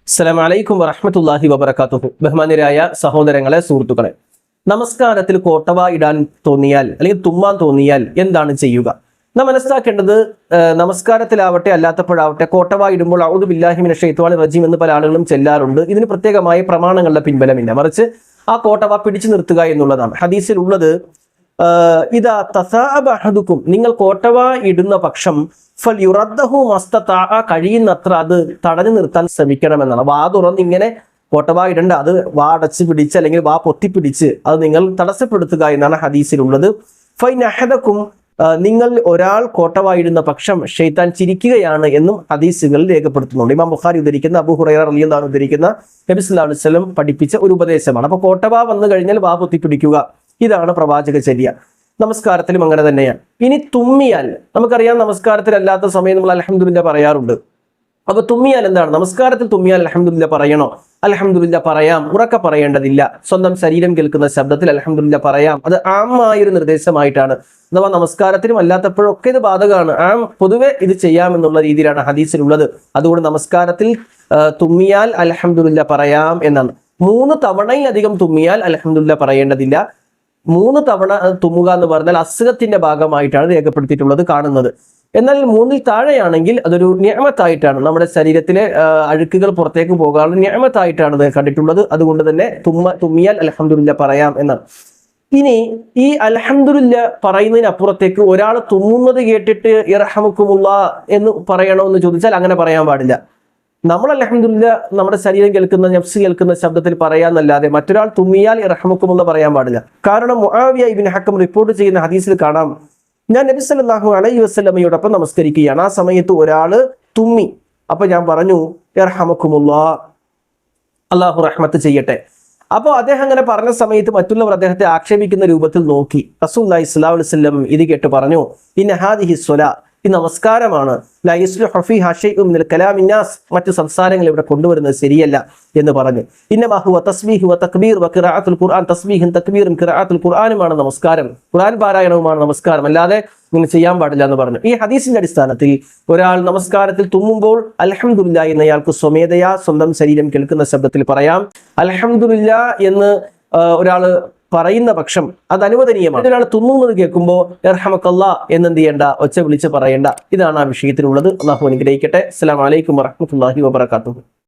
അസ്സലാമു അലൈക്കും വറഹ്മത്തുള്ളാഹി വബറകാതുഹു. ബഹുമാന്യരായ സഹോദരങ്ങളെ, സുഹൃത്തുക്കളെ, നമസ്കാരത്തിൽ കോട്ടവ ഇടാൻ തോന്നിയാൽ അല്ലെങ്കിൽ തുമ്മാൻ തോന്നിയാൽ എന്താണ് ചെയ്യുക? നാം മനസ്സിലാക്കേണ്ടത്, നമസ്കാരത്തിലാവട്ടെ അല്ലാത്തപ്പോഴാവട്ടെ കോട്ടവ ഇടുമ്പോൾ അഊദു ബില്ലാഹി മിനശ് ശൈത്വാനിർ റജീം എന്ന് പല ആളുകളും ചെല്ലാറുണ്ട്. ഇതിന് പ്രത്യേകമായ പ്രമാണങ്ങളുടെ പിൻബലമില്ല, മറിച്ച് ആ കോട്ടവ പിടിച്ചു നിർത്തുക എന്നുള്ളതാണ്. ഹദീസിൽ ഉള്ളത്, ഇദാ തസാഅബ അഹദുക്കും, നിങ്ങൾ കോട്ടവ ഇടുന്ന പക്ഷം ഫൽയുറദ്ദഹു മസ്തതാഅ, കഴിയുന്നത്ര അത് തടഞ്ഞു നിർത്താൻ ശ്രമിക്കണമെന്നാണ്. വാ തുറന്ന് ഇങ്ങനെ കോട്ടവ ഇടണ്ട, അത് വാ അടച്ച് പിടിച്ച് അല്ലെങ്കിൽ വാ പൊത്തിപ്പിടിച്ച് അത് നിങ്ങൾ തടസ്സപ്പെടുത്തുക എന്നാണ് ഹദീസിലുള്ളത്. ഫൈൻ അഹദക്കും, നിങ്ങൾ ഒരാൾ കോട്ടവ ഇടുന്ന പക്ഷം ഷെയ്ത്താൻ ചിരിക്കുകയാണ് എന്നും ഹദീസുകളിൽ രേഖപ്പെടുത്തുന്നുണ്ട്. ഇമാം ബുഖാരി ഉദ്ധരിക്കുന്ന, അബൂ ഹുറൈറ റളിയല്ലാഹു അൻഹു ഉദ്ധരിക്കുന്ന നബി സല്ലല്ലാഹു അലൈഹി വസല്ലം പഠിപ്പിച്ച ഒരു ഉപദേശമാണ്. അപ്പോൾ കോട്ടവ വന്നു കഴിഞ്ഞാൽ വാ പൊത്തിപ്പിടിക്കുക, ഇതാണ് പ്രവാചക ചര്യ. നമസ്കാരത്തിലും അങ്ങനെ തന്നെയാണ്. ഇനി തുമ്മിയാൽ, നമുക്കറിയാം നമസ്കാരത്തിലല്ലാത്ത സമയം നമ്മൾ അൽഹംദുലില്ലാഹ് പറയാറുണ്ട്. അപ്പൊ തുമ്മിയാൽ എന്താണ്? നമസ്കാരത്തിൽ തുമ്മിയാൽ അൽഹംദുലില്ലാഹ് പറയണോ? അൽഹംദുലില്ലാഹ് പറയാം, ഉറക്കെ പറയേണ്ടതില്ല. സ്വന്തം ശരീരം കേൾക്കുന്ന ശബ്ദത്തിൽ അൽഹംദുലില്ലാഹ് പറയാം. അത് ആമായൊരു നിർദ്ദേശമായിട്ടാണ്. അഥവാ നമസ്കാരത്തിലും അല്ലാത്തപ്പോഴൊക്കെ ഇത് ബാധകമാണ്. പൊതുവെ ഇത് ചെയ്യാമെന്നുള്ള രീതിയിലാണ് ഹദീസിലുള്ളത്. അതുകൊണ്ട് നമസ്കാരത്തിൽ തുമ്മിയാൽ അൽഹംദുലില്ലാഹ് പറയാം എന്നാണ്. 3 തവണയിലധികം തുമ്മിയാൽ അൽഹംദുലില്ലാഹ് പറയേണ്ടതില്ല. 3 തവണ തുമ്മുക എന്ന് പറഞ്ഞാൽ അസുഖത്തിന്റെ ഭാഗമായിട്ടാണ് രേഖപ്പെടുത്തിയിട്ടുള്ളത് കാണുന്നത്. എന്നാൽ 3ൽ താഴെയാണെങ്കിൽ അതൊരു നിഅമത്തായിട്ടാണ്, നമ്മുടെ ശരീരത്തിലെ അഴുക്കുകൾ പുറത്തേക്ക് പോകാനുള്ള നിഅമത്തായിട്ടാണ് ഇത് കണ്ടിട്ടുള്ളത്. അതുകൊണ്ട് തന്നെ തുമ്മിയാൽ അൽഹംദുലില്ലാഹ് പറയാം എന്നാണ്. ഇനി ഈ അൽഹംദുലില്ലാഹ് പറയുന്നതിനപ്പുറത്തേക്ക് ഒരാൾ തുമ്മുന്നത് കേട്ടിട്ട് ഇർഹമുക്കുമുല്ലാഹ് എന്ന് പറയണമെന്ന് ചോദിച്ചാൽ അങ്ങനെ പറയാൻ പാടില്ല. നമ്മൾ അൽഹംദുലില്ലാഹ് നമ്മുടെ ശരീരം കേൾക്കുന്ന, നഫ്സ് കേൾക്കുന്ന ശബ്ദത്തിൽ പറയാന്നല്ലാതെ മറ്റൊരാൾ തുമ്മിയാൽ ഇർഹമുക്കുമുല്ലാഹ് പറയാൻ പാടില്ല. കാരണം മുആവിയ ഇബ്നു ഹക്കം റിപ്പോർട്ട് ചെയ്യുന്ന ഹദീസിൽ കാണാം, ഞാൻ നബി സല്ലല്ലാഹു അലൈഹി വസല്ലമയോടൊപ്പം നമസ്കരിക്കുകയാണ്. ആ സമയത്ത് ഒരാള് തുമ്മി. അപ്പൊ ഞാൻ പറഞ്ഞു, ഇർഹമുക്കുമുല്ലാഹ്, അല്ലാഹു റഹ്മത്ത് ചെയ്യട്ടെ. അപ്പോൾ അദ്ദേഹം അങ്ങനെ പറഞ്ഞ സമയത്ത് മറ്റുള്ളവർ അദ്ദേഹത്തെ ആക്ഷേപിക്കുന്ന രൂപത്തിൽ നോക്കി. റസൂലുള്ളാഹി സ്വല്ലല്ലാഹു അലൈഹി വസല്ലം ഇത് കേട്ട് പറഞ്ഞു, ഇന്ന ഹാദിഹി സ്വലാ, ഈ നമസ്കാരമാണ്, ലാ യസ്ലുഹു ഫീഹാ ശൈഉൻ മിനൽ കലാമിൻ നാസ്, മറ്റു സംസാരങ്ങൾ ഇവിടെ കൊണ്ടുവരുന്നത് ശരിയല്ല എന്ന് പറഞ്ഞു. ഇന്നമാ ഹുവ തസ്ബീഹ് വ തക്ബീർ വ ഖിറാഅത്തുൽ ഖുർആൻ, തസ്ബീഹും തക്ബീറും ഖിറാഅത്തുൽ ഖുർആനുമാണ് നമസ്കാരം, ഖുർആൻ പാരായണവുമാണ് നമസ്കാരം, അല്ലാതെ ഇങ്ങനെ ചെയ്യാൻ പാടില്ല എന്ന് പറഞ്ഞു. ഈ ഹദീസിന്റെ അടിസ്ഥാനത്തിൽ ഒരാൾ നമസ്കാരത്തിൽ തുമ്മുമ്പോൾ അൽഹംദുലില്ലാഹ് എന്ന് അയാൾക്ക് സ്വമേധയാ സ്വന്തം ശരീരം കേൾക്കുന്ന ശബ്ദത്തിൽ പറയാം. അൽഹംദുലില്ലാഹ് എന്ന് ഒരാൾ പറയുന്ന പക്ഷം അത് അനുവദനീയമാണ്. ഒരാൾ തുമ്മുന്നത് കേൾക്കുമ്പോൾ ഇർഹമക്കല്ലാഹ് എന്നെന്ത് ചെയ്യേണ്ട, ഒച്ച വിളിച്ച് പറയേണ്ട. ഇതാണ് ആ വിഷയത്തിലുള്ളത്. അല്ലാഹു അനുഗ്രഹിക്കട്ടെ. അസ്സലാമു അലൈക്കും വറഹ്മത്തുള്ളാഹി വബറകാതുഹു.